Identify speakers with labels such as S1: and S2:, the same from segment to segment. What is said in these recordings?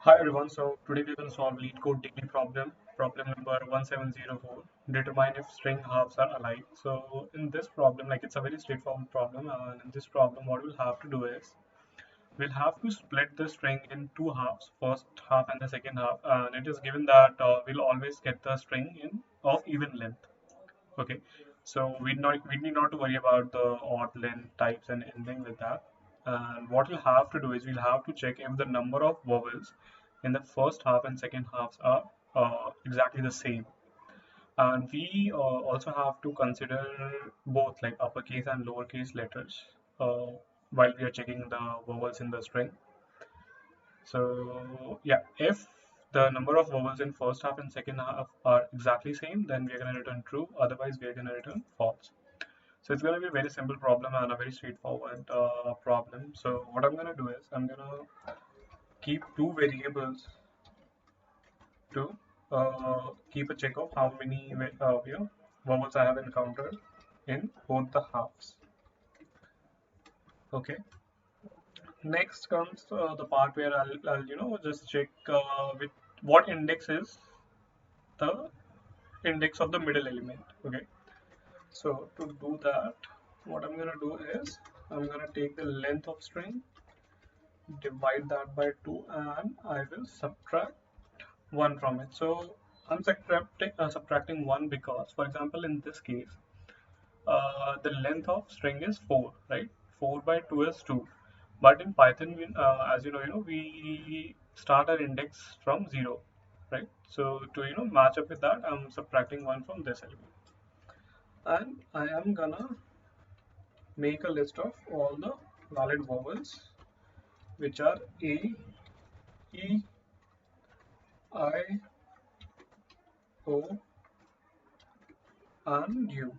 S1: Hi everyone, so today we will solve Leetcode daily problem number 1704. Determine if string halves are alike. So in this problem, like it's a very straightforward problem, and in this problem, what we'll have to do is we'll have to split the string in two halves, first half and the second half, and it is given that we'll always get the string in of even length. Okay, so we need not to worry about the odd length types and anything like that. And what we'll have to do is we'll have to check if the number of vowels in the first half and second halves are exactly the same. And we also have to consider both like uppercase and lowercase letters uh, while we are checking the vowels in the string. So yeah, if the number of vowels in first half and second half are exactly same, then we're going to return true. Otherwise, we're going to return false. So it's going to be a very simple problem and a very straightforward problem. So what I'm going to do is I'm going to keep two variables to keep a check of how many vowels I have encountered in both the halves. Okay. Next comes the part where I'll just check with what index is the index of the middle element. Okay, so to do that, what I'm gonna do is I'm gonna take the length of string, divide that by 2, and I will subtract 1 from it. So I'm subtracting 1 because, for example, in this case, the length of string is 4, right? 4 by 2 is 2. But in Python, as we start our index from 0, right? So to match up with that, I'm subtracting 1 from this element. And I am gonna make a list of all the valid vowels, which are A, E, I, O, and U.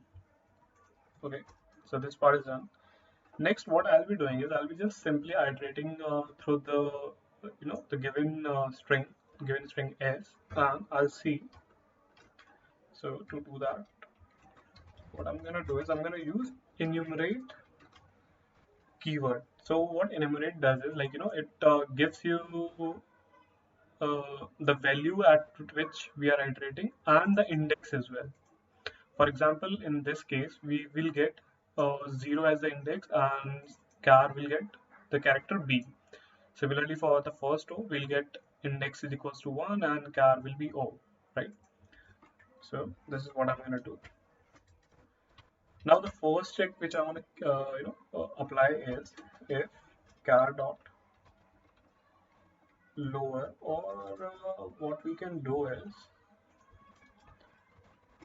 S1: Okay, so this part is done. Next, what I'll be doing is I'll be just simply iterating through the given string S, and I'll see. So to do that, what I'm gonna do is I'm gonna use enumerate keyword. So what enumerate does is it gives you the value at which we are iterating and the index as well. For example, in this case, we will get 0 as the index and char will get the character B. Similarly, for the first O, we'll get index is equals to 1 and char will be O, right? So this is what I'm going to do. Now the first check which I want to apply is if char dot lower, or what we can do is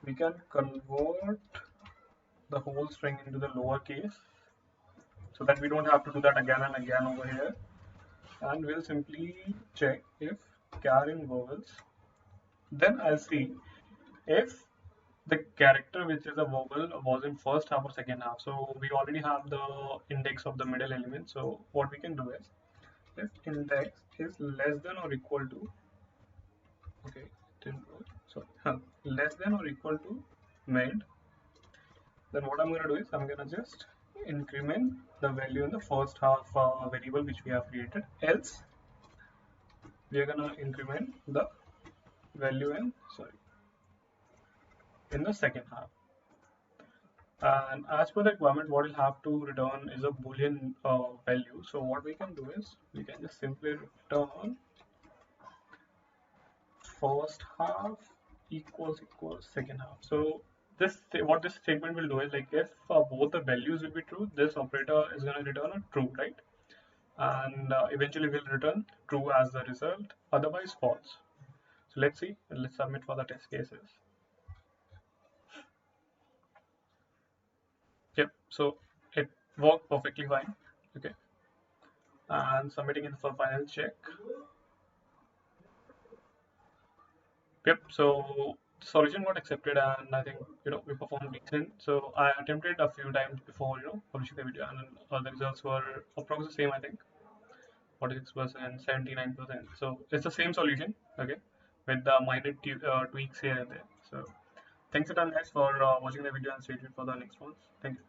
S1: we can convert the whole string into the lowercase so that we don't have to do that again and again over here, and we'll simply check if char in vowels. Then I'll see if the character which is a vowel was in first half or second half. So we already have the index of the middle element. So what we can do is if index is less than or equal to, okay, so less than or equal to mid, then what I'm going to do is I'm going to just increment the value in the first half variable which we have created. Else we are going to increment the value in the second half. And as per the requirement, what we'll have to return is a boolean value. So what we can do is we can just simply return first half equals second half. So what this statement will do is like if both the values will be true, this operator is going to return a true, right? And eventually we'll return true as the result, otherwise false. So let's see, let's submit for the test cases. Yep, so it worked perfectly fine. Okay, and submitting it for final check. Yep, so solution got accepted, and I think we performed decent. So I attempted a few times before publishing the video, and the results were approximately the same. I think 46%, 79%. So it's the same solution, okay, with the minor tweaks here and there. So thanks a ton, guys, for watching the video, and stay tuned for the next ones. Thank you.